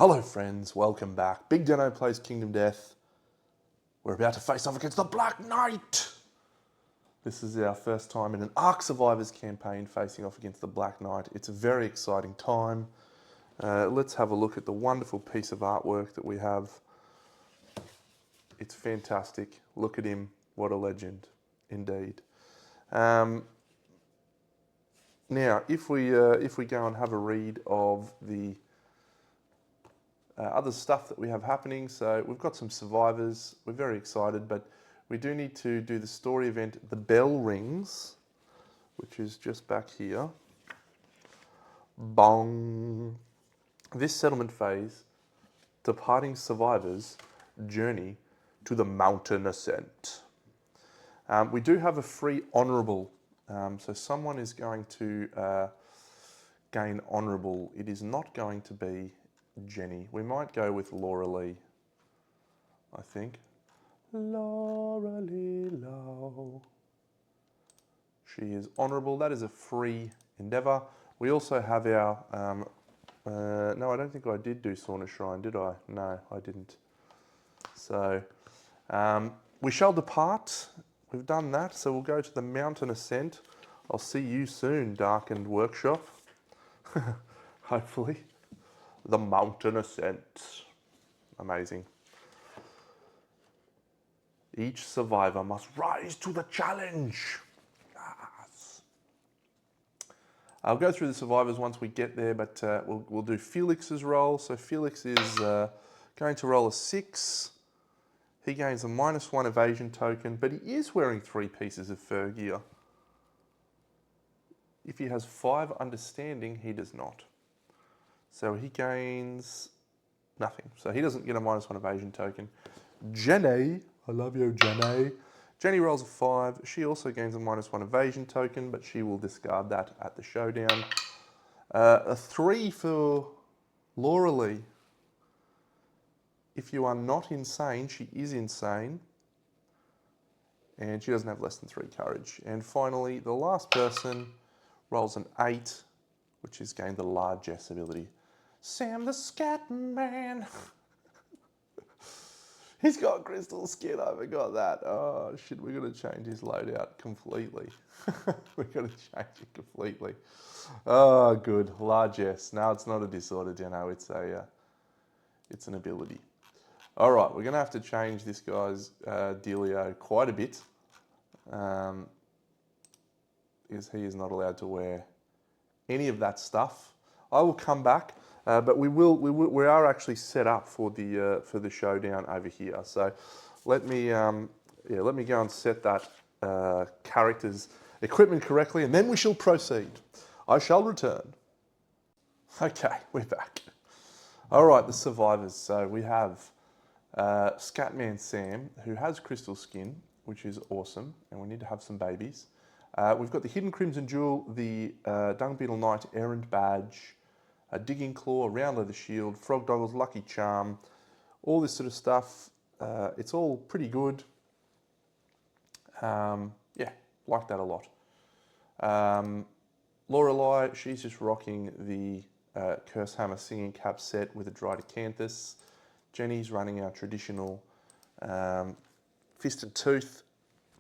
Hello friends, welcome back. Big Deno plays Kingdom Death. We're about to face off against the Black Knight. This is our first time in an Ark Survivors campaign facing off against the Black Knight. It's a very exciting time. Let's have a look at the wonderful piece of artwork that we have. It's fantastic. Look at him. What a legend, indeed. Now, if we go and have a read of the other stuff that we have happening, so we've got some survivors. We're very excited, but we do need to do the story event, The Bell Rings, which is just back here. Bong. This settlement phase, departing survivors journey to the mountain ascent. We do have a free honourable, so someone is going to gain honourable. It is not going to be Jenny. We might go with Laura Lee, I think. Laura Lee Low. She is honourable. That is a free endeavour. We also have our, no, I don't think I did do Sauna Shrine, did I? No, I didn't. So, we shall depart. We've done that, so we'll go to the mountain ascent. I'll see you soon, Darkened Workshop. Hopefully. The mountain ascent. Amazing. Each survivor must rise to the challenge. Yes. I'll go through the survivors once we get there, but we'll do Felix's roll. So Felix is going to roll a 6. He gains a -1 evasion token, but he is wearing 3 pieces of fur gear. If he has 5 understanding, he does not. So he gains nothing. So he doesn't get a -1 evasion token. Jenny, I love you, Jenny. Jenny rolls a 5. She also gains a -1 evasion token, but she will discard that at the showdown. A 3 for Laura Lee. If you are not insane, she is insane. And she doesn't have less than 3 courage. And finally, the last person rolls an 8, which has gained the largesse ability. Sam the Scat Man. He's got crystal skin, I forgot that. Oh shit, we're gonna change his loadout completely. We're gonna change it completely. Oh good, largesse. No, it's not a disorder, Deno, it's an ability. All right, we're gonna have to change this guy's dealio quite a bit. Because he is not allowed to wear any of that stuff. I will come back, but we are actually set up for the showdown over here. So let me go and set that character's equipment correctly, and then we shall proceed. I shall return. Okay, we're back. All right, the survivors. So we have Scatman Sam, who has crystal skin, which is awesome, and we need to have some babies. We've got the Hidden Crimson Jewel, the Dung Beetle Knight Errand Badge, a Digging Claw, Round Leather Shield, Frogdog's Lucky Charm, all this sort of stuff. It's all pretty good. Yeah, like that a lot. Lorelei, she's just rocking the Curse Hammer Singing Cap set with a Dried Acanthus. Jenny's running our traditional Fist and Tooth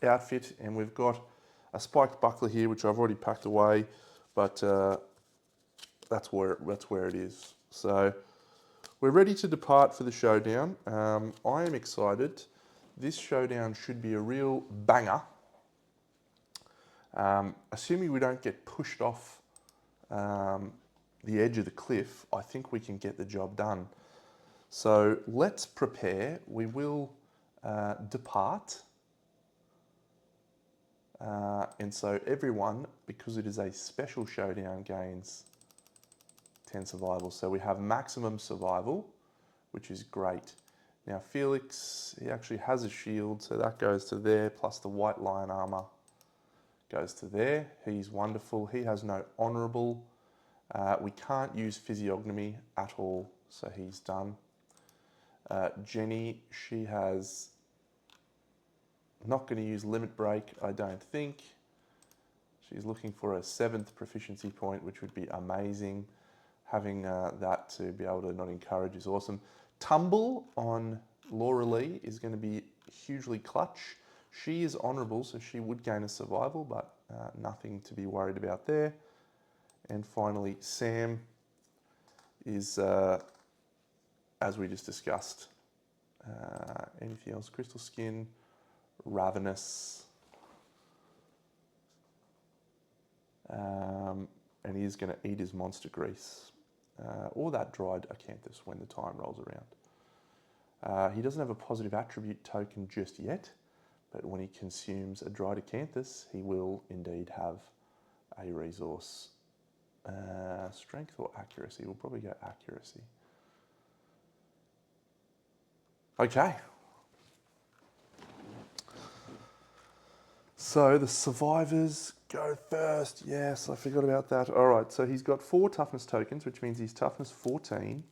outfit, and we've got a spiked buckler here, which I've already packed away, but that's where it is. So we're ready to depart for the showdown. I am excited. This showdown should be a real banger. Assuming we don't get pushed off the edge of the cliff, I think we can get the job done. So let's prepare. We will depart. And so everyone, because it is a special showdown, gains 10 survival. So we have maximum survival, which is great. Now Felix, he actually has a shield, so that goes to there, plus the White Lion armor goes to there. He's wonderful. He has no honourable. We can't use physiognomy at all, so he's done. Jenny, she has not going to use Limit Break, I don't think. She's looking for a 7th proficiency point, which would be amazing. having that to be able to not encourage is awesome. Tumble on Laura Lee is going to be hugely clutch. She is honourable, so she would gain a survival, but nothing to be worried about there. And finally, Sam is, as we just discussed, anything else? Crystal Skin, Ravenous, and he is going to eat his monster grease, or that dried acanthus when the time rolls around. He doesn't have a positive attribute token just yet, but when he consumes a dried acanthus, he will indeed have a resource. Strength or accuracy? We'll probably go accuracy. Okay. So the survivors go first. Yes, I forgot about that. All right, so he's got 4 toughness tokens, which means he's toughness 14.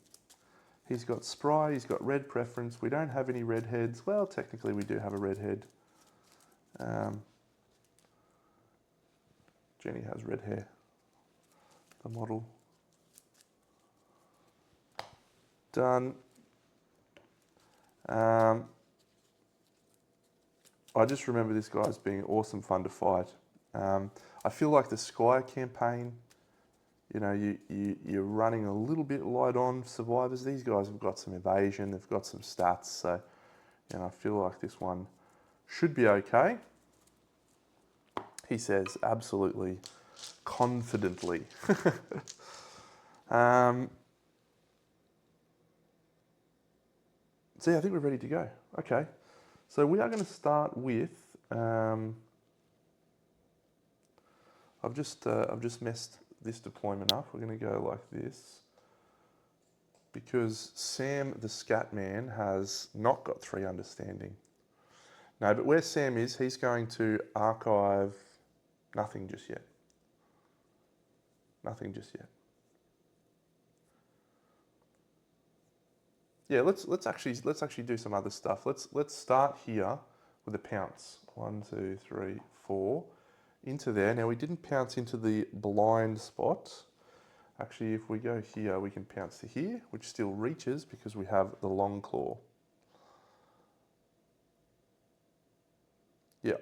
He's got spry, he's got red preference. We don't have any redheads. Well, technically we do have a redhead. Jenny has red hair, the model. Done. I just remember this guy as being awesome fun to fight. I feel like the Sky campaign, you know, you're running a little bit light on survivors. These guys have got some evasion, they've got some stats, so you know, I feel like this one should be okay. He says absolutely confidently. So yeah, I think we're ready to go. Okay, so we are going to start with. I've just messed this deployment up. We're going to go like this because Sam the Scat Man has not got 3 understanding. No, but where Sam is, he's going to archive nothing just yet. Nothing just yet. Yeah, let's actually do some other stuff. Let's start here with a pounce. 1, 2, 3, 4 into there. Now we didn't pounce into the blind spot. Actually, if we go here, we can pounce to here, which still reaches because we have the long claw. Yeah.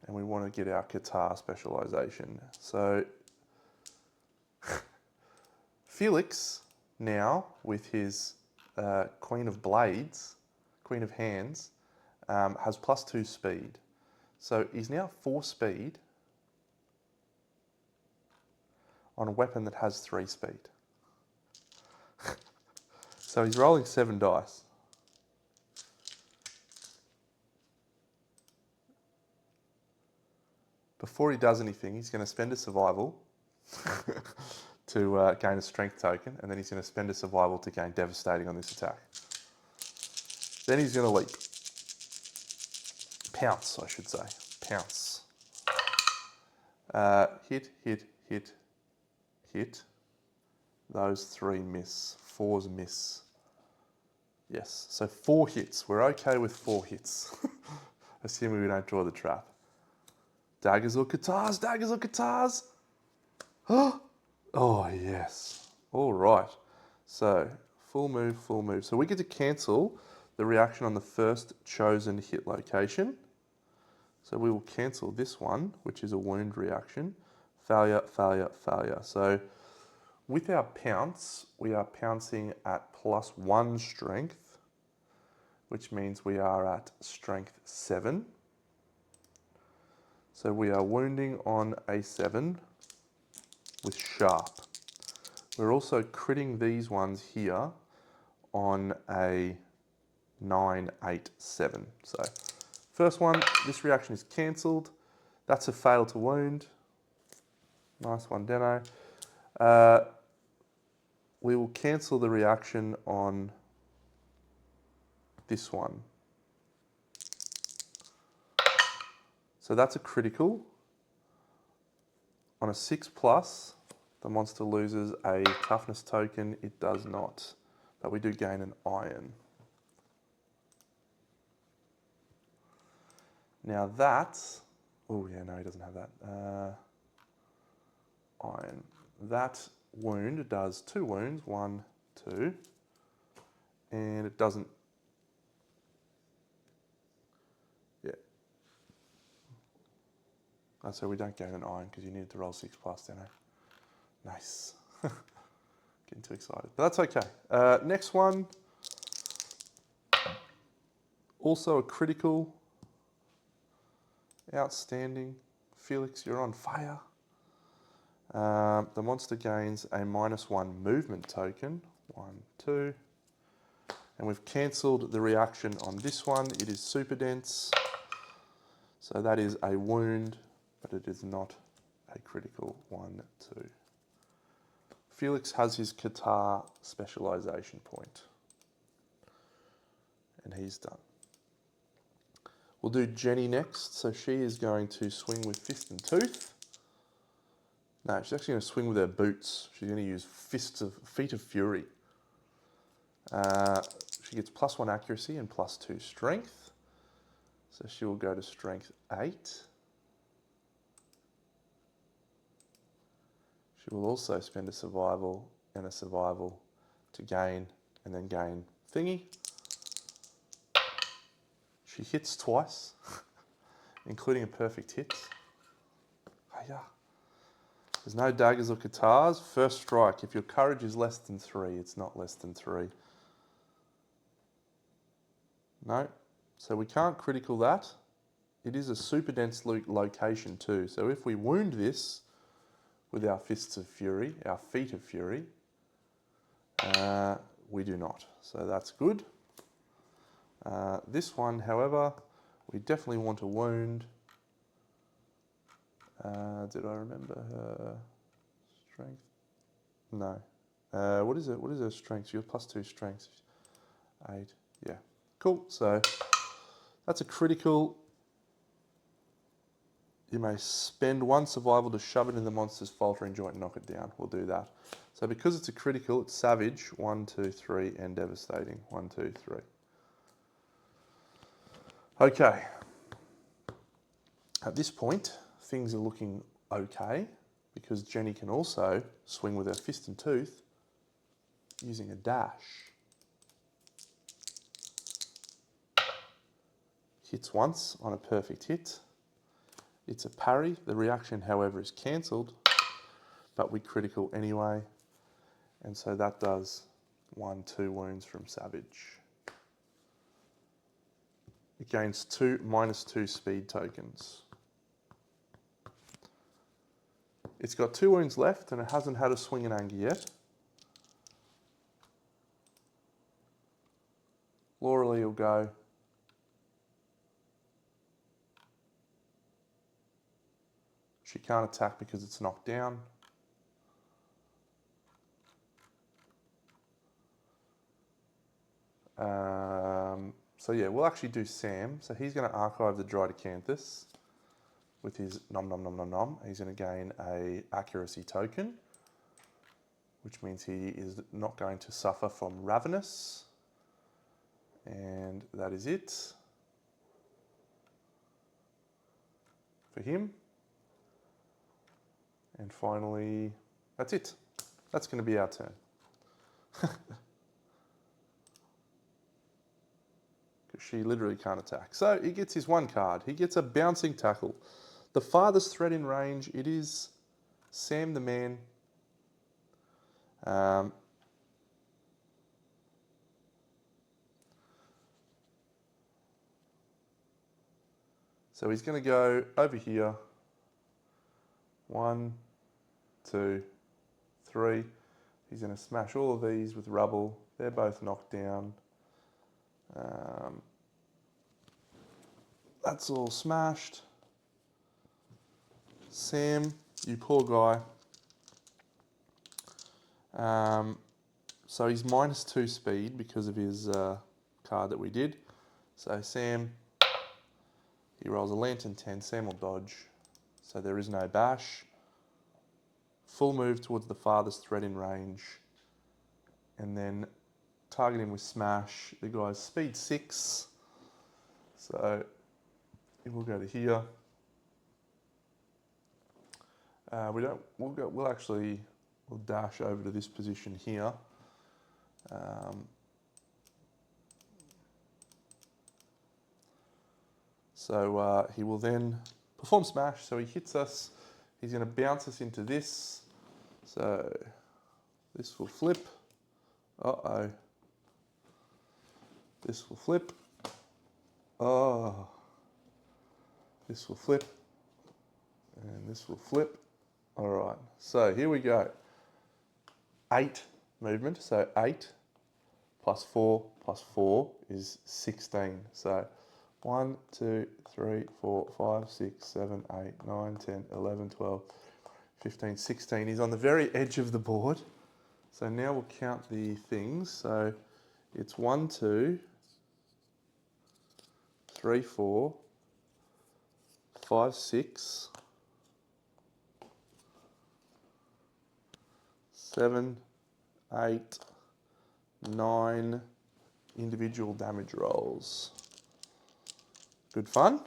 And we want to get our Qatar specialization. So Felix now with his Queen of Blades, Queen of Hands, has +2 speed. So he's now 4 speed on a weapon that has 3 speed. So he's rolling 7 dice. Before he does anything, he's going to spend a survival to gain a strength token, and then he's going to spend a survival to gain devastating on this attack. Then he's going to leap. Pounce, I should say. Pounce. Hit, hit, hit, hit. Those 3 miss. 4s miss. Yes, so 4 hits. We're okay with 4 hits. Assuming we don't draw the trap. Daggers or Qatars? Daggers or Qatars? Oh, yes. All right. So, full move, full move. So we get to cancel the reaction on the first chosen hit location. So we will cancel this one, which is a wound reaction. Failure, failure, failure. So with our pounce, we are pouncing at +1 strength, which means we are at strength 7. So we are wounding on a 7 with sharp. We're also critting these ones here on a 9, 8, 7. So first one, this reaction is cancelled. That's a fail to wound. Nice one, Deno. We will cancel the reaction on this one. So that's a critical. On a 6+, the monster loses a toughness token. It does not, but we do gain an iron. Now that, oh yeah, no, he doesn't have that. Iron. That wound does 2 wounds, 1, 2, and it doesn't, yeah. Oh, so we don't gain an iron because you needed to roll 6+, don't you? Nice. Getting too excited, but that's okay. Next one, also a critical, outstanding. Felix, you're on fire. The monster gains a -1 movement token, 1, 2, and we've cancelled the reaction on this one. It is super dense, so that is a wound, but it is not a critical. 1, 2. Felix has his Qatar specialisation point, and he's done. We'll do Jenny next. So she is going to swing with Fist and Tooth. No, she's actually going to swing with her boots. She's going to use Feet of Fury. She gets +1 accuracy and +2 strength. So she will go to strength 8. She will also spend a survival and a survival to gain, and then gain thingy. She hits twice, including a perfect hit. Hiya. There's no daggers or katars. First strike. If your courage is less than 3, it's not less than 3. No. So we can't critical that. It is a super dense location too. So if we wound this with our Fists of Fury, our Feet of Fury, we do not. So that's good. This one, however, we definitely want to wound. Did I remember her strength? No. What is it? What is her strength? She got +2 strength. 8. Yeah. Cool. So that's a critical. You may spend 1 survival to shove it in the monster's faltering joint and knock it down. We'll do that. So because it's a critical, it's savage. 1, 2, 3, and devastating. 1, 2, 3. Okay. At this point, things are looking okay because Jenny can also swing with her Fist and Tooth using a dash. Hits once on a perfect hit. It's a parry. The reaction, however, is cancelled, but we critical anyway. And so that does 1, 2 wounds from Savage. It gains -2 speed tokens. It's got 2 wounds left and it hasn't had a swing in anger yet. Laura Lee will go. She can't attack because it's knocked down. So yeah, we'll actually do Sam. So he's going to archive the Drydocanthus with his nom nom nom nom nom. He's going to gain a accuracy token, which means he is not going to suffer from Ravenous. And that is it for him. And finally, that's it. That's going to be our turn. She literally can't attack. So he gets his 1 card. He gets a Bouncing Tackle. The farthest threat in range, it is Sam the Man. So he's going to go over here. 1, 2, 3. He's going to smash all of these with rubble. They're both knocked down. That's all smashed. Sam, you poor guy. So he's -2 speed because of his card that we did. So Sam, he rolls a Lantern 10. Sam will dodge. So there is no bash. Full move towards the farthest threat in range. And then target him with smash. The guy's speed 6. So we'll go to here. We'll actually we'll dash over to this position here. So he will then perform smash. So he hits us. He's going to bounce us into this. So this will flip. Uh-oh. This will flip. Oh. This will flip. And this will flip. All right. So here we go. 8 movement. So 8 plus 4 is 16. So 1, 2, 3, 4, 5, 6, 7, 8, 9, 10, 11, 12, 15, 16. He's on the very edge of the board. So now we'll count the things. So it's 1, 2, 3, 4, 5, 6, 7, 8, 9 individual damage rolls. Good fun.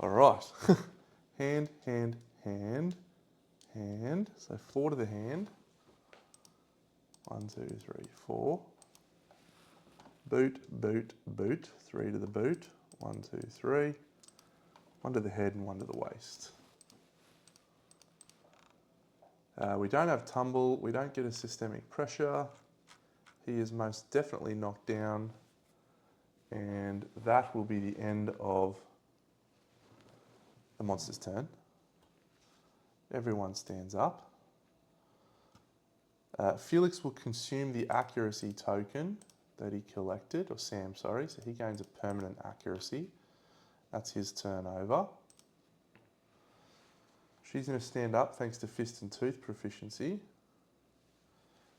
All right. Hand, hand, hand, hand. So 4 to the hand. 1, 2, 3, 4. Boot, boot, boot. 3 to the boot. 1, 2, 3. 1 to the head and 1 to the waist. We don't have tumble. We don't get a systemic pressure. He is most definitely knocked down. And that will be the end of the monster's turn. Everyone stands up. Felix will consume the accuracy token that he collected, or Sam, sorry, so he gains a permanent accuracy. That's his turn over. She's going to stand up thanks to fist and tooth proficiency.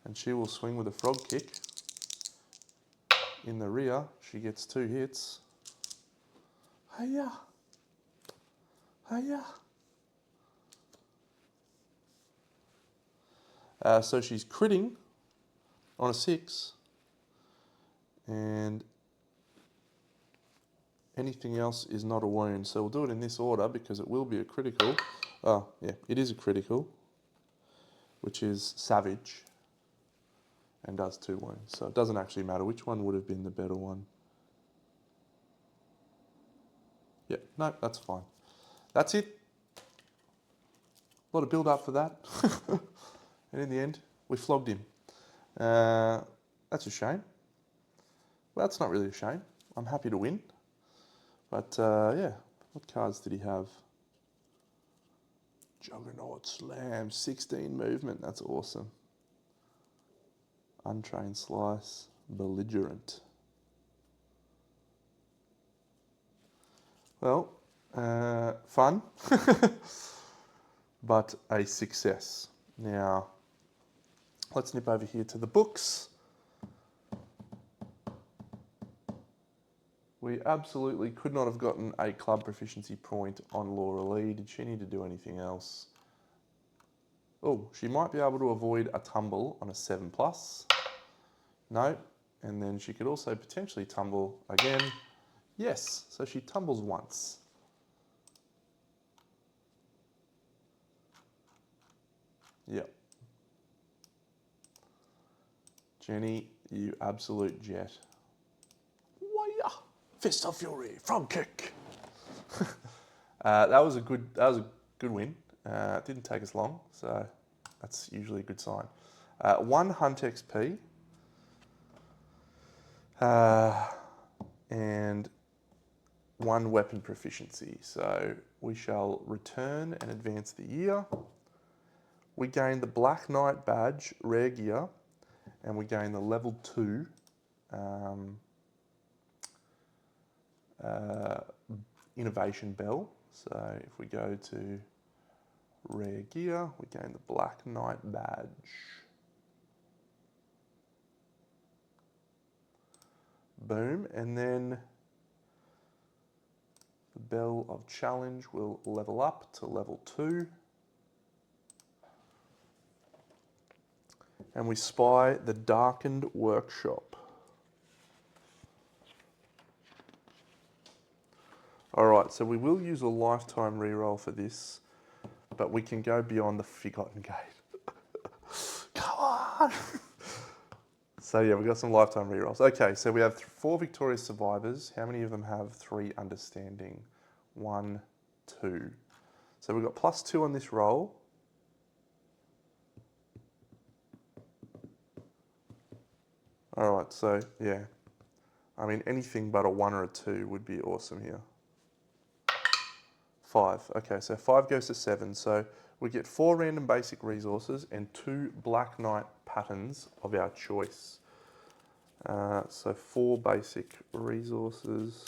And she will swing with a frog kick. In the rear, she gets 2 hits. Hiya! Hiya! So she's critting on a 6. And anything else is not a wound. So we'll do it in this order because it will be a critical. Oh, yeah, it is a critical, which is savage and does 2 wounds. So it doesn't actually matter which one would have been the better one. Yeah, no, that's fine. That's it. A lot of build up for that. And in the end, we flogged him. That's a shame. Well, that's not really a shame. I'm happy to win. But yeah, what cards did he have? Juggernaut Slam, 16 movement. That's awesome. Untrained Slice, Belligerent. Well, fun, but a success. Now, let's nip over here to the books. We absolutely could not have gotten a club proficiency point on Laura Lee. Did she need to do anything else? Oh, she might be able to avoid a tumble on a 7+. No. And then she could also potentially tumble again. Yes, so she tumbles once. Yep. Jenny, you absolute jet. Why-ya! Fist of Fury, frog kick. That was a good win. It didn't take us long, so that's usually a good sign. 1 hunt XP and 1 weapon proficiency. So we shall return and advance the year. We gain the Black Knight badge, rare gear, and we gain the level 2 innovation bell. So if we go to rare gear, we gain the Black Knight badge. Boom, and then the Bell of Challenge will level up to level 2. And we spy the Darkened Workshop. All right, so we will use a lifetime reroll for this, but we can go beyond the forgotten gate. Come on! So yeah, we've got some lifetime rerolls. Okay, so we have 4 victorious survivors. How many of them have 3 understanding? 1, 2. So we've got +2 on this roll. All right, so yeah. I mean, anything but a 1 or a 2 would be awesome here. 5. Okay, so 5 goes to 7. So we get 4 random basic resources and 2 Black Knight patterns of our choice. So 4 basic resources.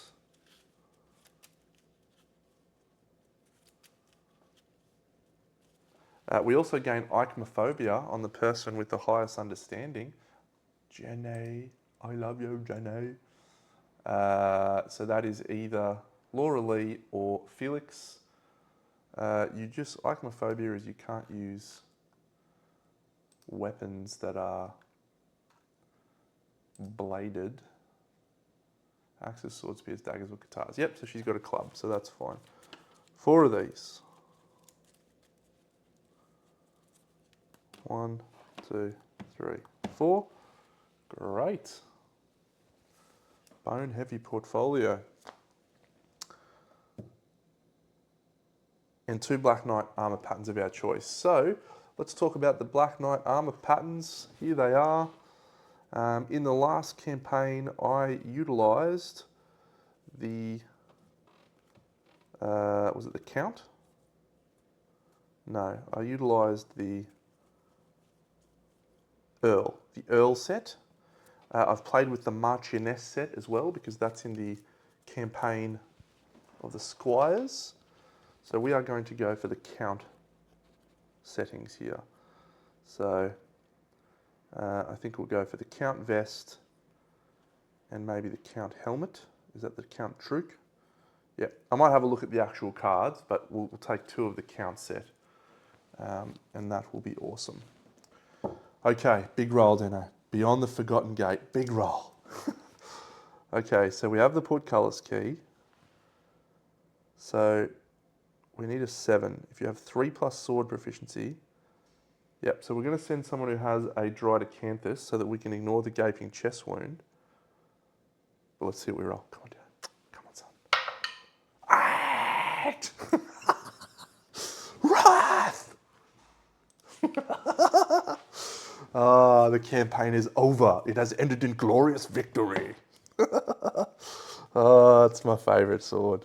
We also gain ichnophobia on the person with the highest understanding. Jenny, I love you, Jenny. So that is either Laura Lee or Felix. Ichnophobia is you can't use weapons that are bladed. Axes, swords, spears, daggers, or guitars. Yep, so she's got a club, so that's fine. 4 of these. 1, 2, 3, 4. Great. Bone heavy portfolio. And 2 Black Knight armor patterns of our choice. So let's talk about the Black Knight armor patterns. Here they are. In the last campaign, I utilised the, was it the Count? No, I utilised the Earl set. I've played with the Marchioness set as well because that's in the campaign of the Squires. So we are going to go for the Count settings here. So I think we'll go for the Count vest and maybe the Count helmet. Is that the Count Truk? Yeah, I might have a look at the actual cards, but we'll take 2 of the Count set. And that will be awesome. Okay, big roll, Deno. Beyond the Forgotten Gate, big roll. Okay, so we have the portcullis key. So we need a 7. If you have 3 plus sword proficiency. Yep, so we're going to send someone who has a dried acanthus so that we can ignore the gaping chest wound. But let's see what we roll. Come on, Deno. Come on, son. Act! Wrath! The campaign is over. It has ended in glorious victory. Oh, it's my favourite sword.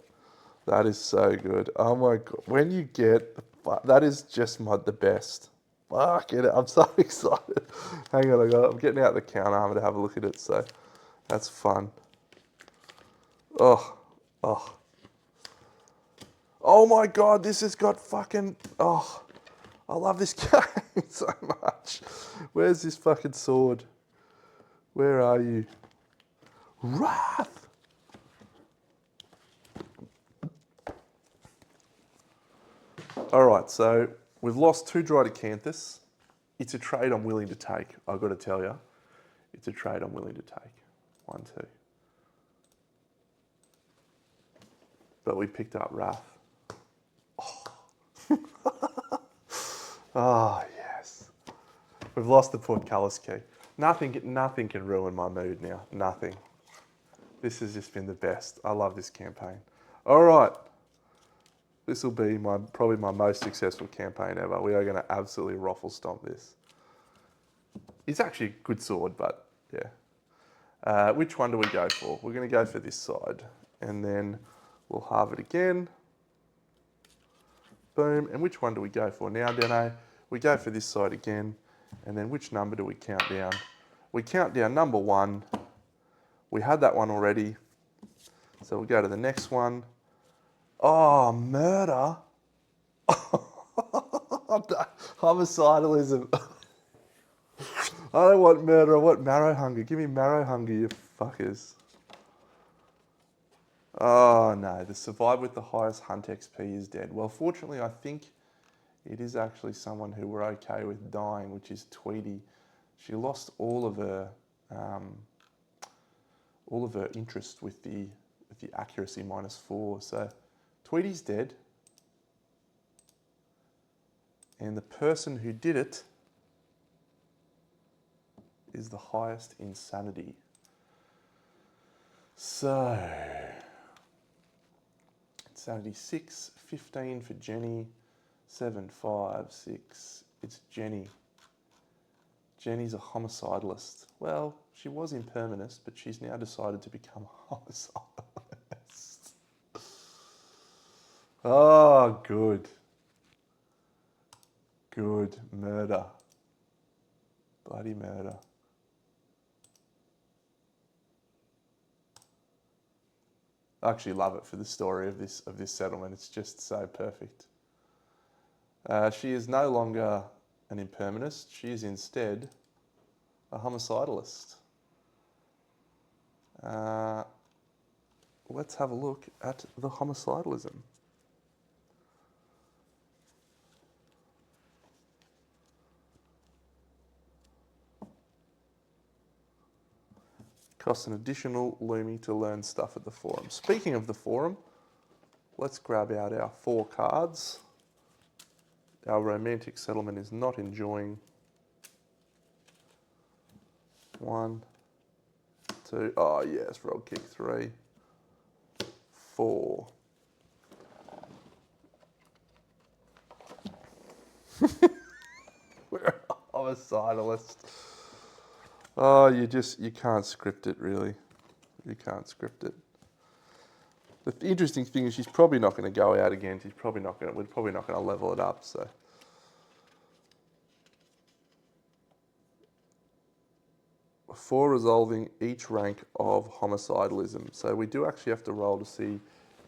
That is so good. Oh my god. When you get, that is just the best. Fuck it. I'm so excited. Hang on, I'm getting out the counter armor to have a look at it. So that's fun. Oh. Oh my god, this has got fucking, I love this game so much. Where's this fucking sword? Where are you? Wrath! Alright, so we've lost 2 dried acanthus. It's a trade I'm willing to take, I've got to tell you. It's a trade I'm willing to take. 1, 2. But we picked up Wrath. Oh, yes. We've lost the portcullis key. Nothing can ruin my mood now. Nothing. This has just been the best. I love this campaign. All right. This will be probably my most successful campaign ever. We are going to absolutely ruffle stomp this. It's actually a good sword, but yeah. Which one do we go for? We're going to go for this side. And then we'll halve it again. Boom. And which one do we go for now, Deno? We go for this side again. And then which number do we count down? We count down number 1. We had that one already. So we'll go to the next one. Oh, murder. Homicidalism. I don't want murder, I want marrow hunger. Give me marrow hunger, you fuckers. Oh no, the survivor with the highest hunt XP is dead. Well, fortunately, I think it is actually someone who we're okay with dying, which is Tweety. She lost all of her interest with the with the accuracy -4. So Tweety's dead. And the person who did it is the highest insanity. So, insanity 6, 15 for Jenny, 7, 5, 6. It's Jenny. Jenny's a homicidalist. Well, she was impermanist, but she's now decided to become a homicidalist. Oh, good. Good. Murder. Bloody murder. I actually love it for the story of this settlement. It's just so perfect. She is no longer an impermanist. She is instead a homicidalist. Let's have a look at the homicidalism. Costs an additional Lumi to learn stuff at the forum. Speaking of the forum, let's grab out our 4 cards. Our romantic settlement is not enjoying. 1, 2, oh yes, roll kick 3, 4. We're a homicidalist. Oh, you can't script it really. You can't script it. The interesting thing is she's probably not going to go out again. We're probably not going to level it up, so. For resolving each rank of homicidalism. So we do actually have to roll to see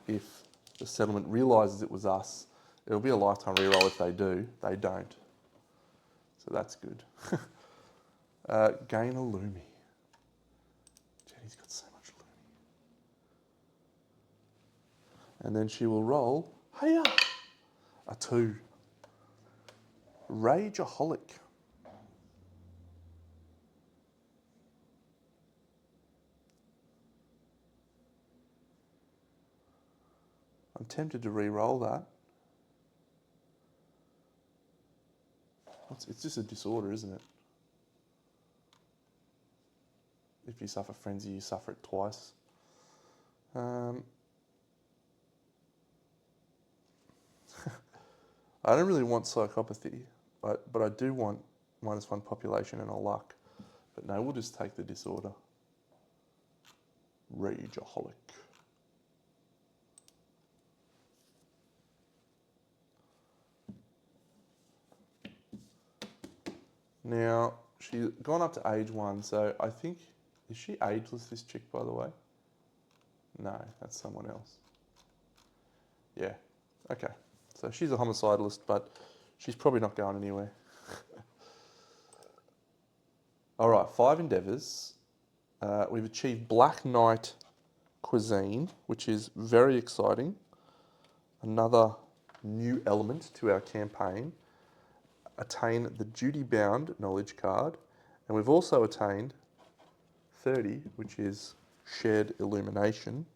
if the settlement realises it was us. It'll be a lifetime reroll if they do. They don't. So that's good. Gain a Lumi. Jenny's got so much Lumi. And then she will roll, hiya, a 2. Rageaholic. I'm tempted to re-roll that. It's just a disorder, isn't it? If you suffer frenzy, you suffer it twice. I don't really want psychopathy, but I do want -1 population and a luck. But no, we'll just take the disorder. Rageaholic. Now, she's gone up to age 1, so I think, is she ageless, this chick, by the way? No, that's someone else. Yeah, okay. So she's a homicidalist, but she's probably not going anywhere. All right, 5 endeavours. We've achieved Black Knight cuisine, which is very exciting. Another new element to our campaign. Attain the duty-bound knowledge card, and we've also attained 30, which is shared illumination.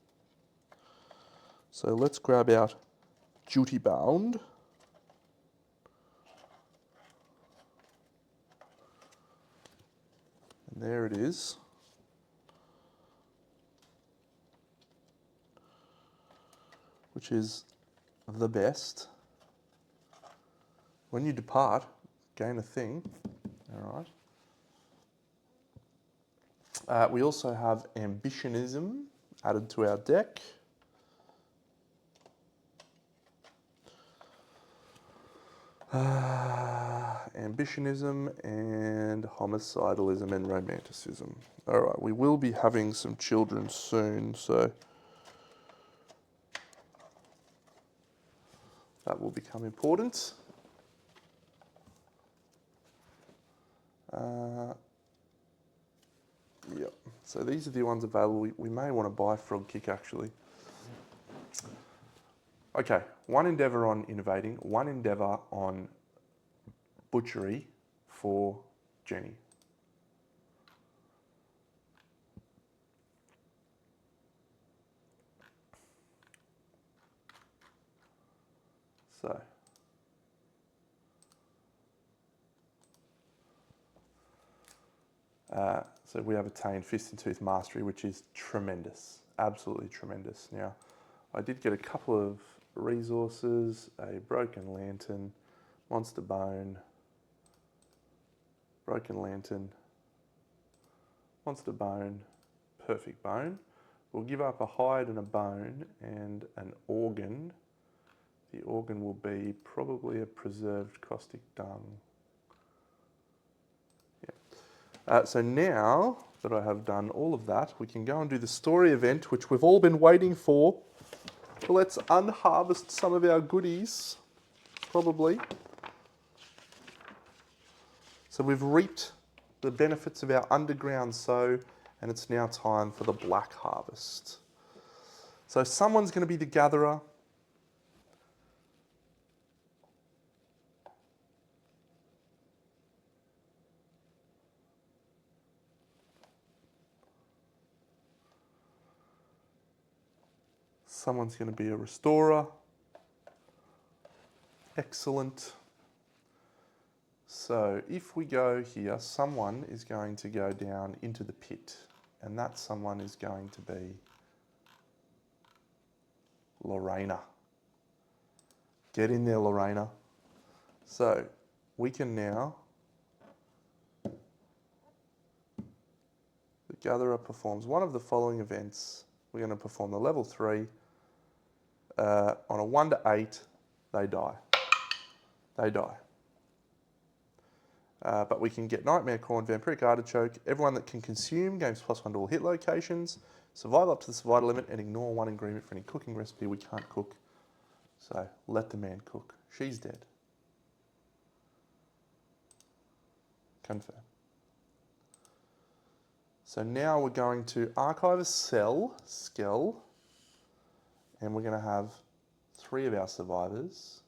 So let's grab out duty-bound. And there it is. Which is the best. When you depart, gain a thing. All right. We also have ambitionism added to our deck. Ambitionism and homicidalism and romanticism. All right, we will be having some children soon, so that will become important. Yep, so these are the ones available. We may want to buy Frog Kick actually. Okay, 1 endeavour on innovating, 1 endeavour on butchery for Jenny. So we have attained fist and tooth mastery, which is tremendous, absolutely tremendous. Now, I did get a couple of resources, a broken lantern, monster bone, broken lantern, monster bone, perfect bone. We'll give up a hide and a bone and an organ. The organ will be probably a preserved caustic dung. So now that I have done all of that, we can go and do the story event, which we've all been waiting for. So let's unharvest some of our goodies, probably. So we've reaped the benefits of our underground sow, and it's now time for the black harvest. So someone's going to be the gatherer. Someone's going to be a restorer. Excellent. So if we go here, someone is going to go down into the pit, and that someone is going to be Lorena. Get in there, Lorena. So we can now, the gatherer performs one of the following events. We're going to perform the level 3. On a 1 to 8, they die. They die. But we can get Nightmare Corn, Vampiric Artichoke. Everyone that can consume gains +1 to all hit locations. Survive up to the survival limit and ignore 1 ingredient for any cooking recipe we can't cook. So let the man cook. She's dead. Confirm. So now we're going to archive a skell, and we're going to have 3 of our survivors,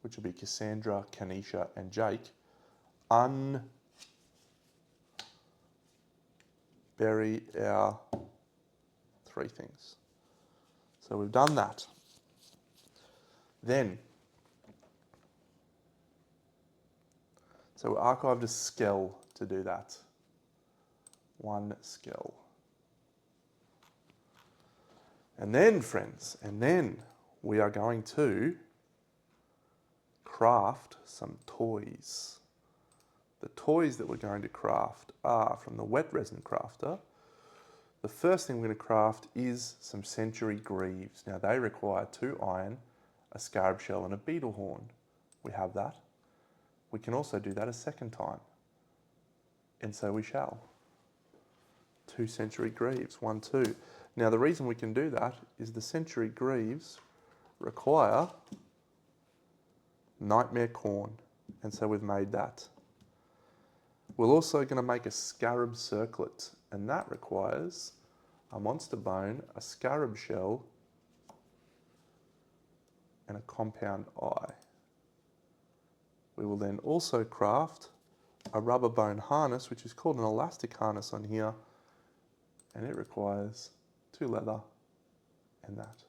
which will be Cassandra, Kanisha, and Jake, unbury our 3 things. So we've done that. Then, so we archived a skell to do that. 1 skell. And then, friends, we are going to craft some toys. The toys that we're going to craft are from the wet resin crafter. The first thing we're going to craft is some century greaves. Now they require 2 iron, a scarab shell and a beetle horn. We have that. We can also do that a second time. And so we shall. 2 century greaves, 1, 2. Now the reason we can do that is the century greaves require nightmare corn. And so we've made that. We're also going to make a scarab circlet, and that requires a monster bone, a scarab shell, and a compound eye. We will then also craft a rubber bone harness, which is called an elastic harness on here, and it requires 2 leather and that.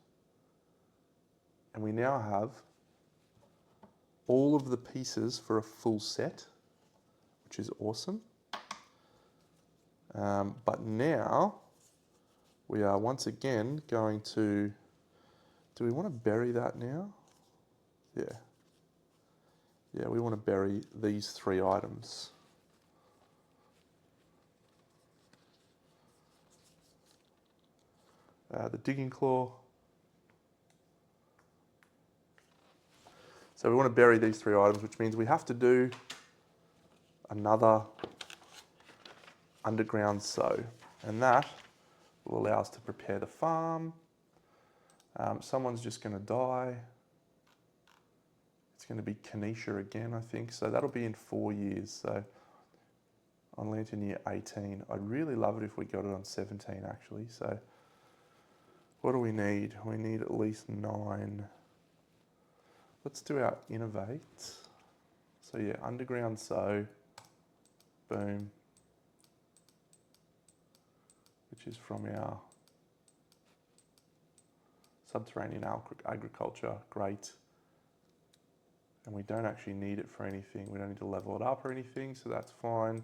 And we now have all of the pieces for a full set, which is awesome. But now we are once again going to, do we want to bury that now? Yeah. Yeah, we want to bury these 3 items. The digging claw. So we want to bury these 3 items, which means we have to do another underground sow, and that will allow us to prepare the farm. Someone's just going to die. It's going to be Kanisha again, I think. So that'll be in 4 years. So on Lantern Year 18. I'd really love it if we got it on 17 actually. So what do we need? We need at least 9. Let's do our innovate. So yeah, underground sow, boom, which is from our subterranean agriculture, great. And we don't actually need it for anything. We don't need to level it up or anything, so that's fine.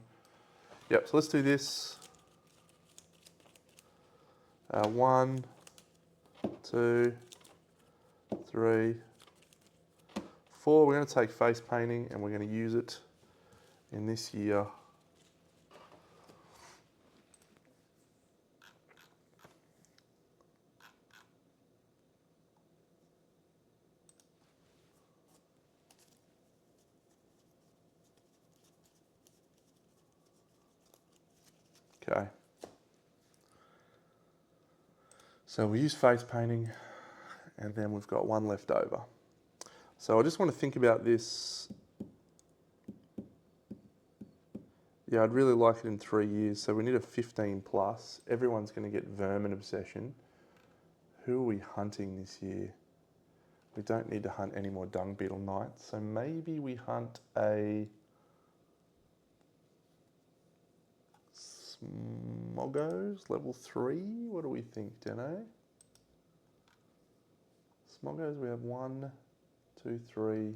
Yep, so let's do this. 1, 2, 3, 4. We're going to take face painting and we're going to use it in this year. Okay. So we use face painting and then we've got one left over. So I just want to think about this. Yeah, I'd really like it in 3 years. So we need a 15 plus. Everyone's going to get vermin obsession. Who are we hunting this year? We don't need to hunt any more dung beetle knights. So maybe we hunt a Smoggos, level 3. What do we think, Deno? Smoggos, we have 1, 2, 3,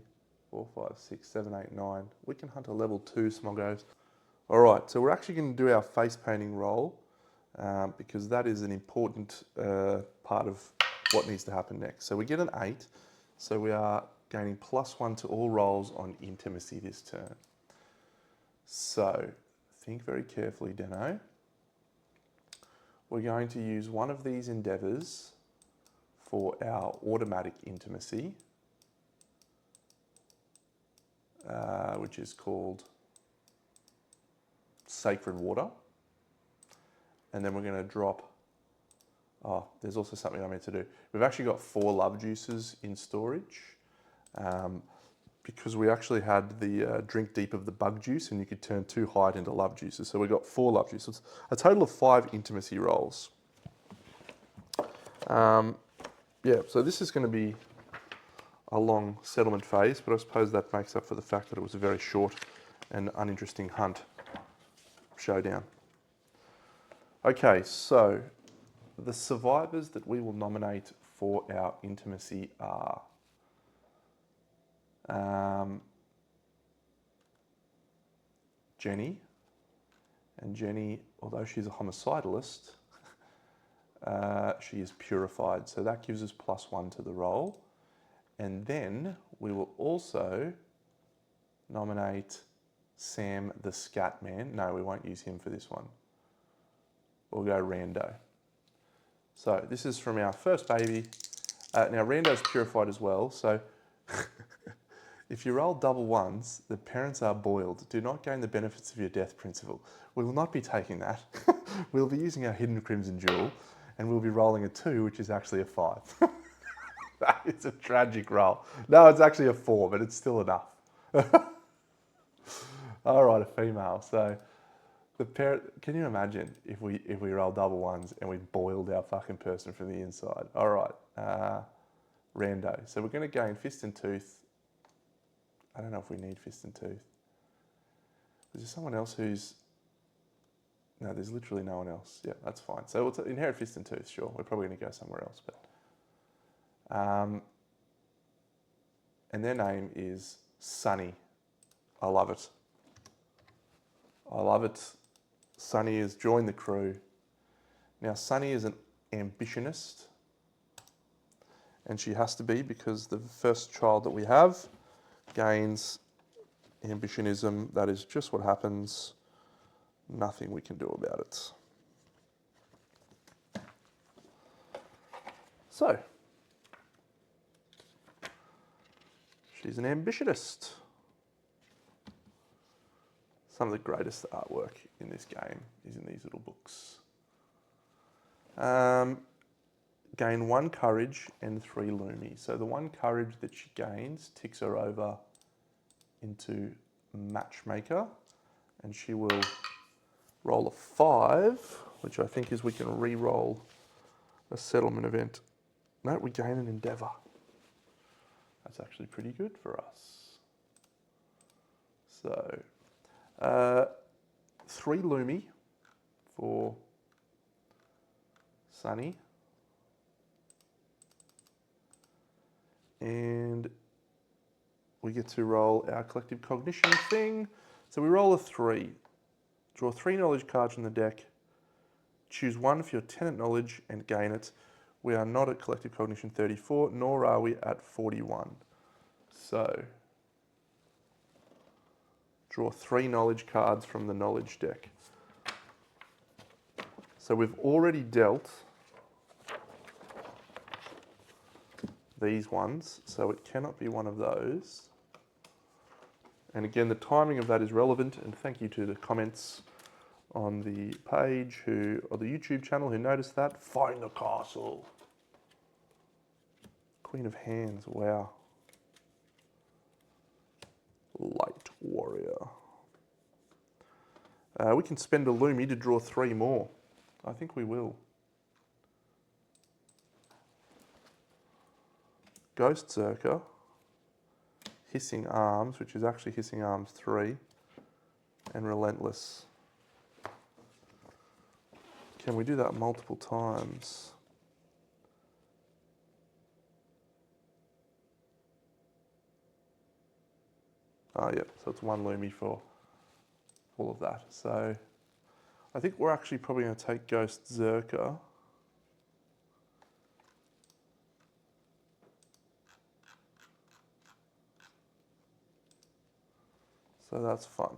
4, 5, 6, 7, 8, 9. We can hunt a level 2 Smoggos. All right, so we're actually going to do our face painting roll because that is an important part of what needs to happen next. So we get an 8, so we are gaining +1 to all rolls on intimacy this turn. So think very carefully, Deno. We're going to use one of these endeavours for our automatic intimacy, which is called Sacred Water. And then we're going to drop, oh, there's also something I meant to do. We've actually got 4 love juices in storage because we actually had the drink deep of the bug juice and you could turn 2 hide into love juices. So we've got 4 love juices, a total of 5 intimacy rolls. Yeah, so this is going to be a long settlement phase, but I suppose that makes up for the fact that it was a very short and uninteresting hunt showdown. Okay, so the survivors that we will nominate for our intimacy are Jenny, and Jenny, although she's a homicidalist, she is purified, so that gives us +1 to the roll. And then we will also nominate Sam the Scat Man. No, we won't use him for this one. We'll go Rando. So this is from our first baby. Now Rando's purified as well, so if you roll double ones, the parents are boiled. Do not gain the benefits of your death principle. We will not be taking that. We'll be using our hidden crimson jewel, and we'll be rolling a 2, which is actually a 5. That is a tragic roll. No, it's actually a 4, but it's still enough. All right, a female. So the parent. Can you imagine if we roll double ones and we boiled our fucking person from the inside? All right, Rando. So we're going to gain fist and tooth. I don't know if we need fist and tooth. Is there someone else who's? No, there's literally no one else. Yeah, that's fine. So we'll inherit fist and tooth. Sure, we're probably going to go somewhere else, but. And their name is Sunny. I love it. I love it. Sunny has joined the crew. Now, Sunny is an ambitionist, and she has to be because the first child that we have gains ambitionism. That is just what happens. Nothing we can do about it. So, she's an ambitionist. Some of the greatest artwork in this game is in these little books. Gain 1 courage and 3 lumi. So the 1 courage that she gains ticks her over into matchmaker, and she will roll a 5, which I think is we can re-roll a settlement event. No, we gain an endeavour. That's actually pretty good for us. So, 3 lumi for Sunny. And we get to roll our collective cognition thing. So we roll a 3. Draw 3 knowledge cards from the deck. Choose one for your tenant knowledge and gain it. We are not at collective cognition 34, nor are we at 41. So, draw 3 knowledge cards from the knowledge deck. So we've already dealt these ones, so it cannot be one of those. And again, the timing of that is relevant, and thank you to the comments on the page or the YouTube channel who noticed that. Find the castle. Queen of Hands, wow. Light Warrior. We can spend a Lumi to draw 3 more. I think we will. Ghost Zerker. Hissing Arms, which is actually Hissing Arms 3. And Relentless. Can we do that multiple times? Oh, yeah, so it's 1 Lumi for all of that. So I think we're actually probably going to take Ghost Zerker. So that's fun.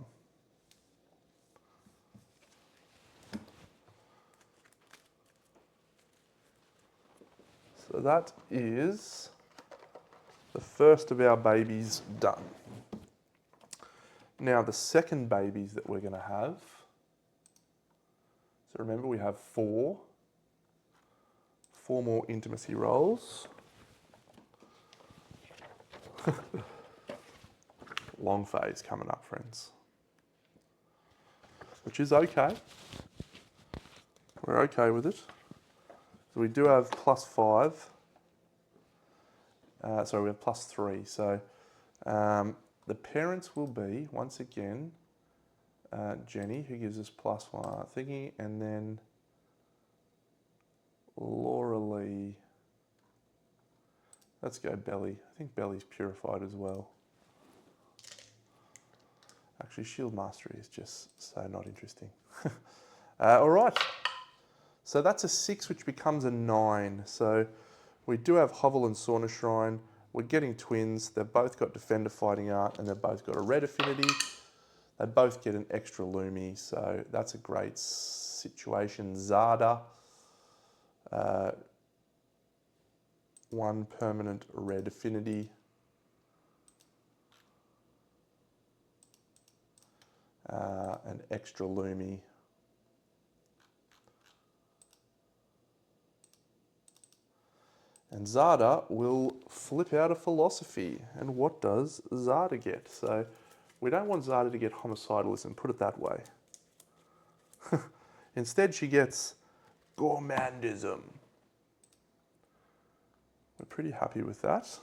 So that is the first of our babies done. Now the second babies that we're going to have, so remember we have 4 more intimacy rolls. Long phase coming up, friends. Which is okay. We're okay with it. So we do have +5. Sorry, we have +3. So the parents will be, once again, Jenny, who gives us +1 thingy, and then Laura Lee. Let's go Belly. I think Belly's purified as well. Actually, Shield Mastery is just so not interesting. All right. So that's a 6, which becomes a 9. So we do have Hovel and Sauna Shrine. We're getting twins. They've both got Defender Fighting Art, and they've both got a red affinity. They both get an extra Lumi, so that's a great situation. Zada, 1 permanent red affinity. An extra Lumi. And Zada will flip out a philosophy. And what does Zada get? So we don't want Zada to get homicidalism, put it that way. Instead, she gets gourmandism. We're pretty happy with that.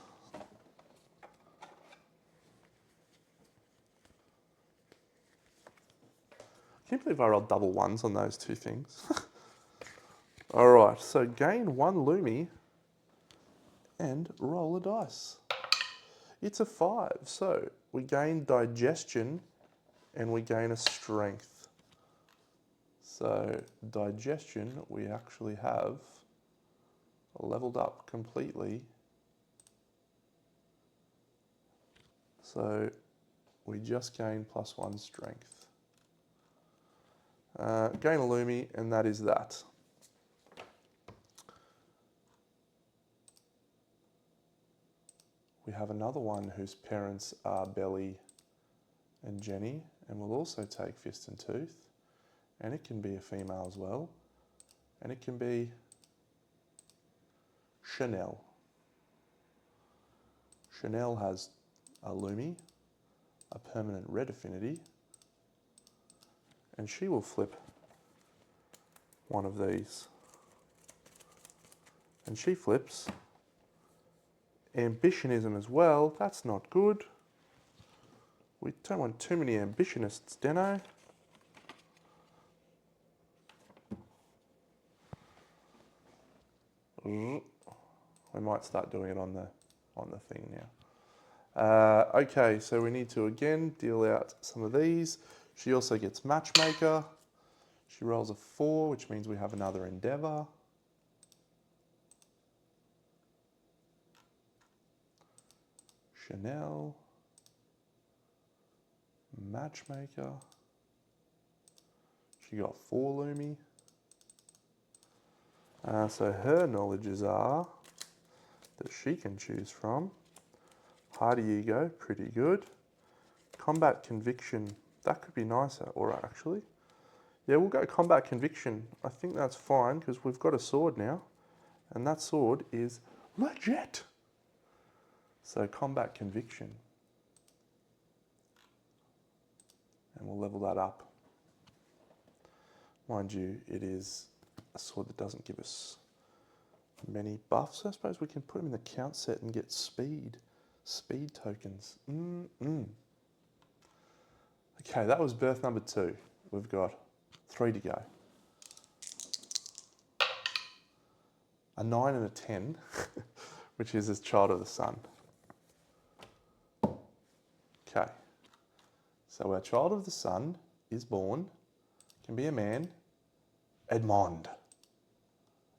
I can't believe I rolled double 1s on those 2 things. All right, so gain 1 Lumi and roll a dice. It's a 5, so we gain digestion and we gain a strength. So digestion, we actually have leveled up completely. So we just gain +1 strength. Gain a Lumi, and that is that. We have another one whose parents are Belly and Jenny, and we'll also take Fist and Tooth, and it can be a female as well, and it can be Chanel. Chanel has a Lumi, a permanent red affinity, and she will flip one of these. And she flips ambitionism as well. That's not good. We don't want too many ambitionists, Deno. We might start doing it on the thing Okay, so we need to again deal out some of these. She also gets Matchmaker. She rolls a 4, which means we have another Endeavour. Chanel. Matchmaker. She got 4 Lumi. So her knowledges are that she can choose from. Hardy Ego, pretty good. Combat Conviction, that could be nicer. Alright, actually. Yeah, we'll go Combat Conviction. I think that's fine because we've got a sword now. And that sword is legit. So Combat Conviction. And we'll level that up. Mind you, it is a sword that doesn't give us many buffs. I suppose we can put him in the count set and get speed tokens. Okay, that was birth number 2. We've got 3 to go. A 9 and a 10, which is as child of the sun. Okay, so our child of the sun is born, can be a man, Edmond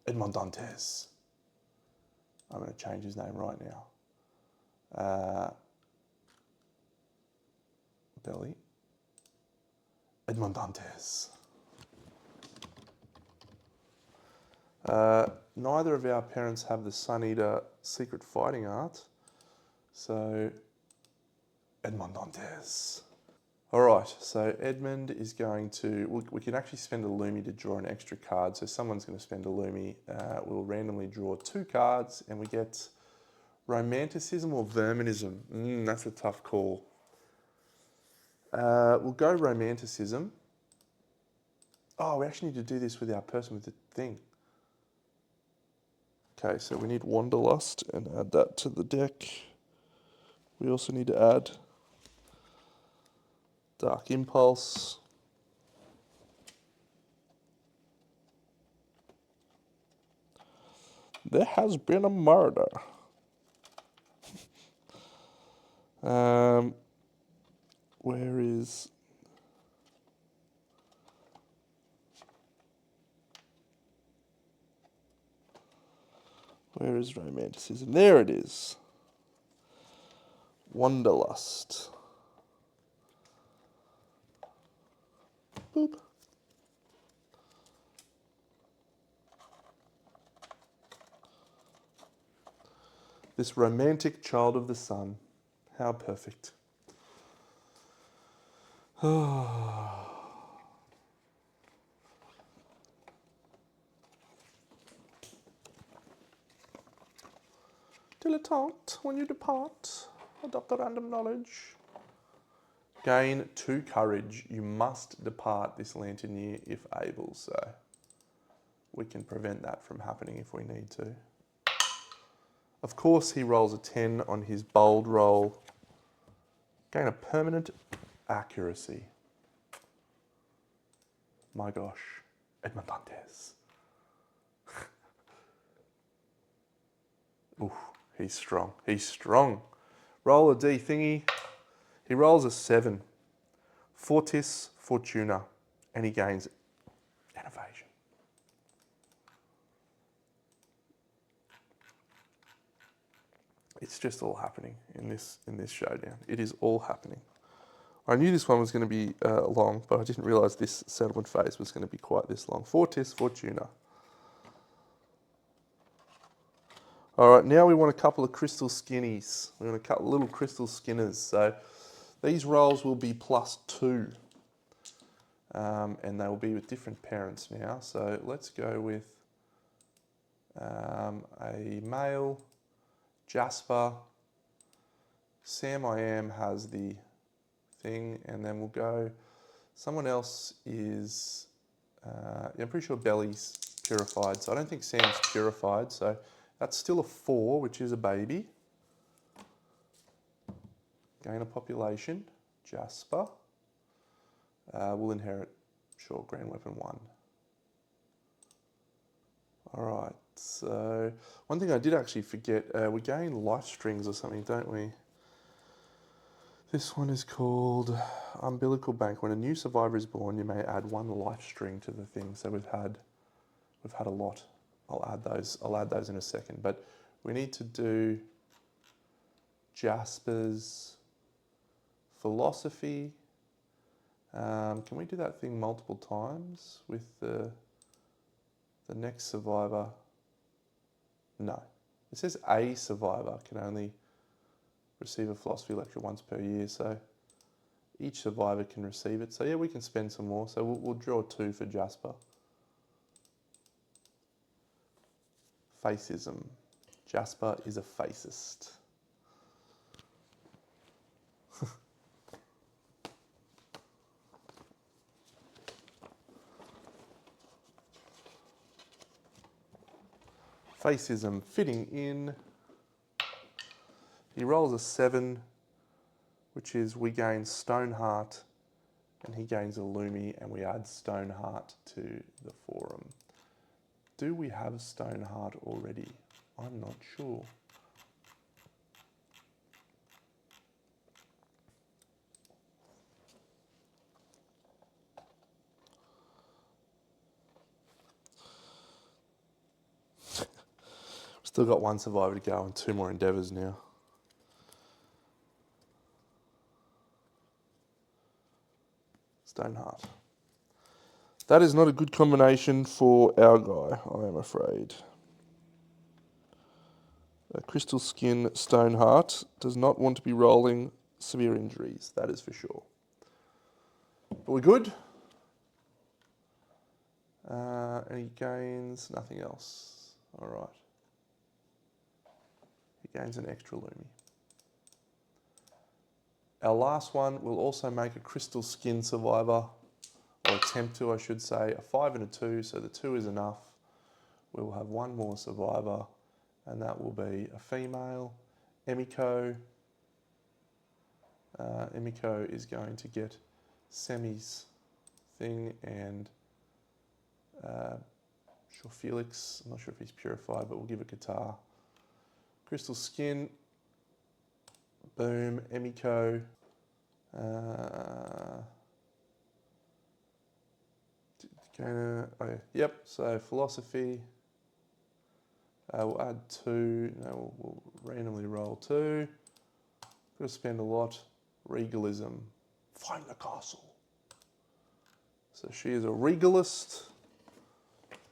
Dantes. I'm going to change his name right now. Belly, Edmond Dantes. Neither of our parents have the Sun Eater secret fighting art, so Edmond Dantes. All right, so Edmund is going to, we can actually spend a Lumi to draw an extra card. So someone's going to spend a Lumi. We'll randomly draw 2 cards and we get Romanticism or Verminism. That's a tough call. We'll go Romanticism. Oh, we actually need to do this with our person with the thing. Okay, so we need Wanderlust and add that to the deck. We also need to add Dark Impulse. There has been a murder. Where is... Where is Romanticism? There it is. Wanderlust. Boop. This romantic child of the sun. How perfect. Dilettante, when you depart, adopt the random knowledge. Gain 2 courage. You must depart this lantern year if able, so we can prevent that from happening if we need to. Of course, he rolls a 10 on his bold roll. Gain a permanent accuracy. My gosh, Edmond Dantes. Ooh, he's strong. He's strong. Roll a D thingy. He rolls a 7. Fortis Fortuna, and he gains an evasion. It's just all happening in this showdown. It is all happening. I knew this one was going to be long, but I didn't realise this settlement phase was going to be quite this long. Fortis Fortuna. All right, now we want a couple of crystal skinnies. We want a couple little crystal skinners. So these rolls will be +2. And they will be with different parents now. So let's go with a male, Jasper. Sam I Am has the thing, and then we'll go, someone else is, I'm pretty sure Belly's purified, so I don't think Sam's purified, so that's still a 4, which is a baby. Gain a population, Jasper. Will inherit, sure, Grand Weapon 1. All right, so one thing I did actually forget, we gain life strings or something, don't we? This one is called Umbilical Bank. When a new survivor is born, you may add one life string to the thing. So we've had a lot. I'll add those in a second. But we need to do Jasper's philosophy. Can we do that thing multiple times with the next survivor? No. It says a survivor can only receive a philosophy lecture once per year, so each survivor can receive it. So yeah, we can spend some more. So we'll draw 2 for Jasper. Facism. Jasper is a facist. Facism fitting in. He rolls a 7, which is we gain Stoneheart, and he gains a Lumi, and we add Stoneheart to the forum. Do we have Stoneheart already? I'm not sure. Still got 1 survivor to go and 2 more endeavours now. Stoneheart. That is not a good combination for our guy, I am afraid. A Crystal Skin Stoneheart does not want to be rolling severe injuries, that is for sure. But we're good. And he gains nothing else. All right. He gains an extra Lumi. Our last one will also make a Crystal Skin survivor, or attempt to, I should say, a 5 and a 2, so the 2 is enough. We will have 1 more survivor, and that will be a female, Emiko. Emiko is going to get Semi's thing, and sure, Felix, I'm not sure if he's purified, but we'll give a guitar. Crystal Skin, boom, Emiko. Yep, so philosophy. We'll add 2. No, we'll randomly roll 2. Got to spend a lot. Regalism. Find the castle. So she is a regalist.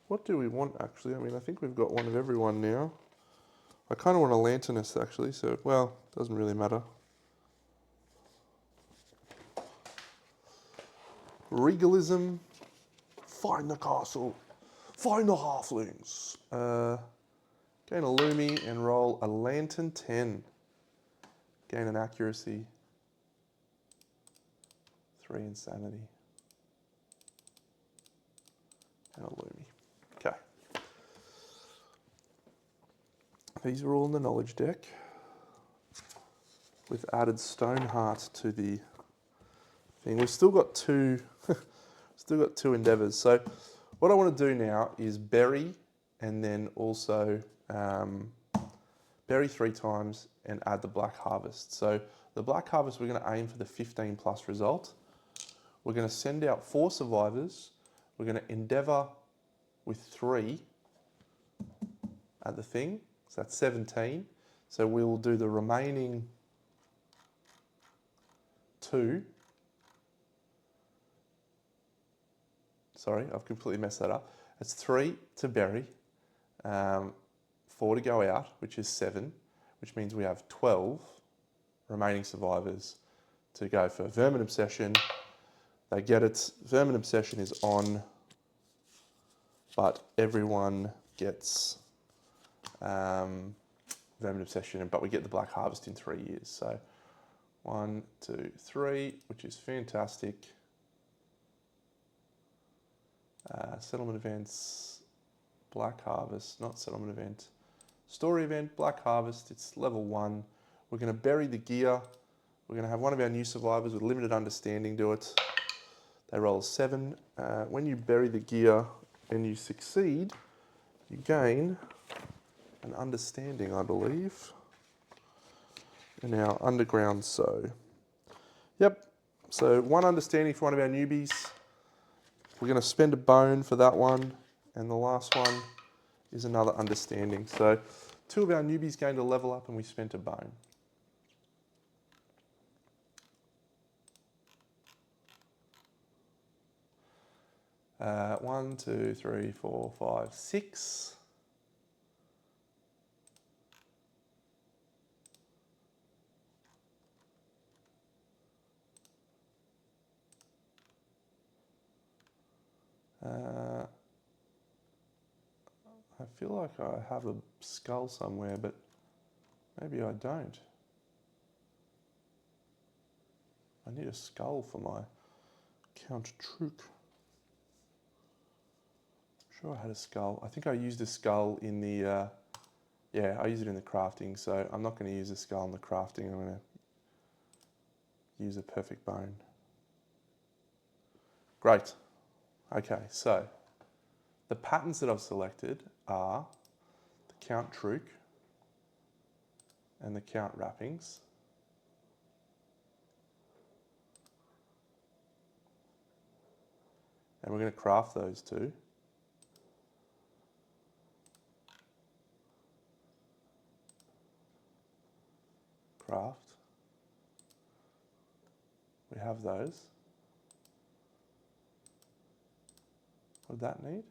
What do we want actually? I mean, I think we've got one of everyone now. I kind of want a lanternist actually, so, well, doesn't really matter. Regalism. Find the castle. Find the halflings. Gain a Lumi and roll a Lantern 10. Gain an accuracy. 3 insanity. And a Lumi. Okay. These are all in the knowledge deck. We've added Stoneheart to the thing. We've still got 2 endeavours. So what I want to do now is bury, and then also bury 3 times and add the Black Harvest. So the Black Harvest, we're going to aim for the 15 plus result. We're going to send out 4 survivors. We're going to endeavour with 3 at the thing. So that's 17. So we will do the remaining 2. Sorry, I've completely messed that up. It's 3 to bury, 4 to go out, which is 7, which means we have 12 remaining survivors to go for Vermin Obsession. They get it. Vermin Obsession is on, but everyone gets Vermin Obsession, but we get the Black Harvest in 3 years. So 1, 2, 3, which is fantastic. Settlement events, Black Harvest, not settlement event. Story event, Black Harvest, it's level 1. We're going to bury the gear. We're going to have one of our new survivors with limited understanding do it. They roll a 7. When you bury the gear and you succeed, you gain an understanding, I believe, in our underground. So Yep. So one understanding for one of our newbies. We're going to spend a bone for that one. And the last one is another understanding. So 2 of our newbies gained a level up and we spent a bone. One, two, three, 4, 5, 6. I feel like I have a skull somewhere, but maybe I don't. I need a skull for my Count Truc. I'm sure I had a skull. I think I used a skull in the, yeah, I used it in the crafting, so I'm not going to use a skull in the crafting. I'm going to use a perfect bone. Great. Okay, so the patterns that I've selected are the Count Truc and the Count wrappings. And we're going to craft those 2. Craft. We have those. What did that need?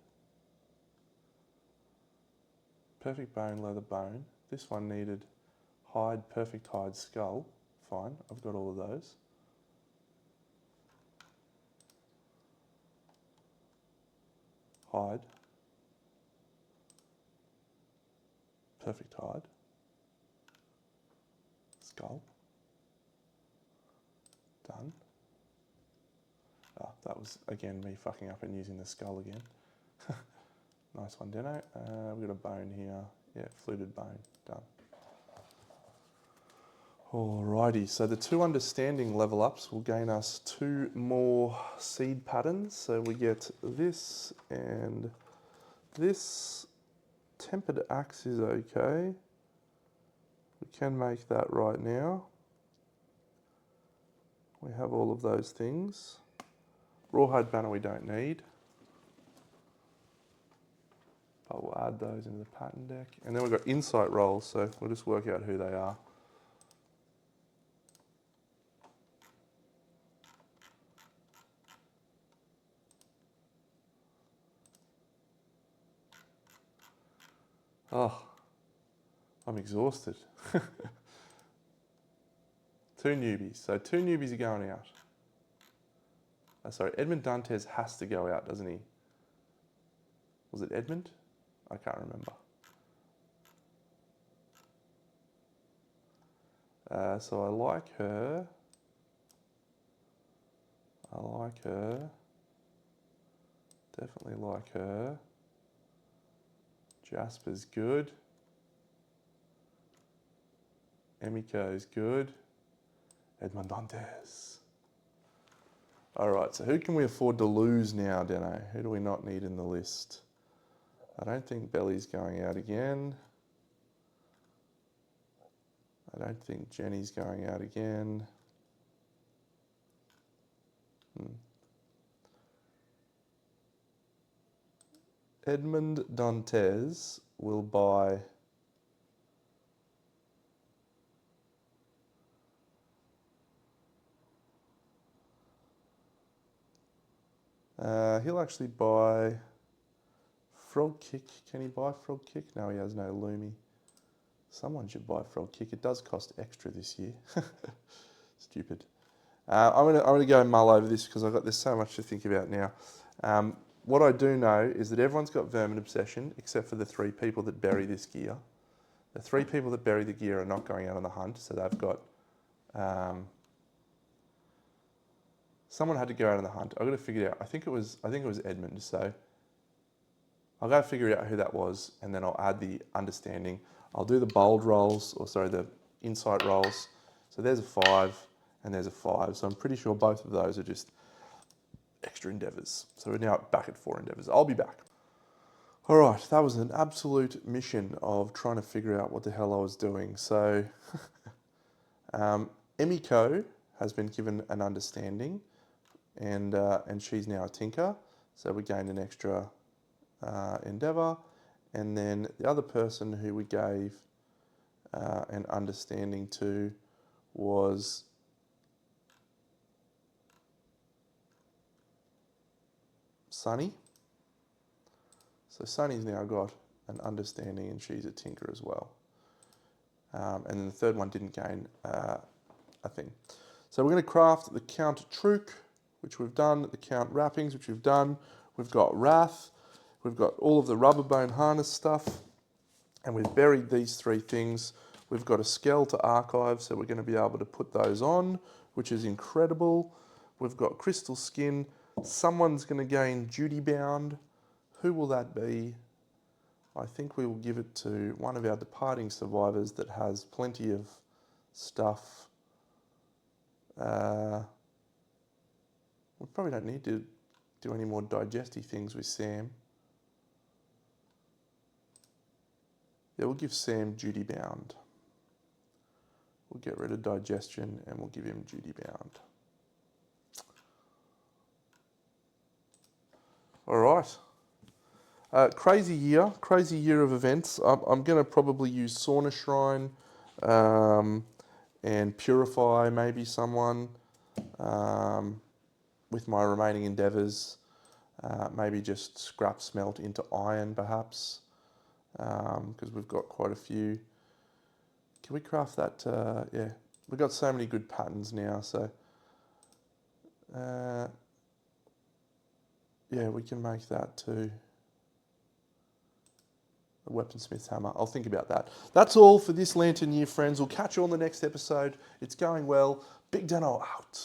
Perfect bone, leather bone. This one needed hide, perfect hide, skull. Fine, I've got all of those. Hide. Perfect hide. Skull. Done. Ah, that was, again, me fucking up and using the skull again. Nice one, Deno. We've got a bone here. Yeah, fluted bone. Done. Alrighty, so the 2 understanding level ups will gain us 2 more seed patterns. So we get this and this. Tempered axe is okay. We can make that right now. We have all of those things. Rawhide banner we don't need. But we'll add those into the pattern deck. And then we've got insight rolls, so we'll just work out who they are. Oh, I'm exhausted. 2 newbies. So 2 newbies are going out. Sorry, Edmund Dantes has to go out, doesn't he? Was it Edmund? I can't remember. So I like her. I like her. Definitely like her. Jasper's good. Emiko's good. Edmund Dantes. All right, so who can we afford to lose now, Deno? Who do we not need in the list? I don't think Belly's going out again. I don't think Jenny's going out again. Edmund Dantes will buy he'll actually buy Frog Kick. Can he buy Frog Kick? No, he has no Loomy. Someone should buy Frog Kick. It does cost extra this year. Stupid. I'm gonna go mull over this because there's so much to think about now. What I do know is that everyone's got vermin obsession except for the 3 people that bury this gear. The 3 people that bury the gear are not going out on the hunt, so they've got. Someone had to go out on the hunt. I've got to figure it out. I think it was Edmund. So I'll go figure out who that was, and then I'll add the understanding. I'll do the bold rolls, the insight rolls. So there's a 5 and there's a 5. So I'm pretty sure both of those are just extra endeavours. So we're now back at 4 endeavours. I'll be back. All right, that was an absolute mission of trying to figure out what the hell I was doing. So Emiko has been given an understanding, and she's now a tinker. So we gained an extra endeavour. And then the other person who we gave an understanding to was Sunny. So Sunny's now got an understanding and she's a tinker as well. And then the third one didn't gain a thing. So we're going to craft the Count Truk, which we've done, the Count Wrappings, which we've done. We've got Wrath, we've got all of the rubber bone harness stuff, and we've buried these three things. We've got a Skell to archive, so we're going to be able to put those on, which is incredible. We've got Crystal Skin. Someone's going to gain Duty Bound. Who will that be? I think we will give it to one of our departing survivors that has plenty of stuff. We probably don't need to do any more digesty things with Sam. Yeah, we'll give Sam Duty Bound. We'll get rid of digestion and we'll give him Duty Bound. All right. Crazy year of events. I'm going to probably use Sauna Shrine and Purify maybe someone with my remaining endeavours. Maybe just scrap smelt into iron perhaps, because we've got quite a few. Can we craft that? Yeah, we've got so many good patterns now, so yeah, we can make that too. The weaponsmith's hammer. I'll think about that. That's all for this Lantern Year, friends. We'll catch you on the next episode. It's going well. Big Dano out.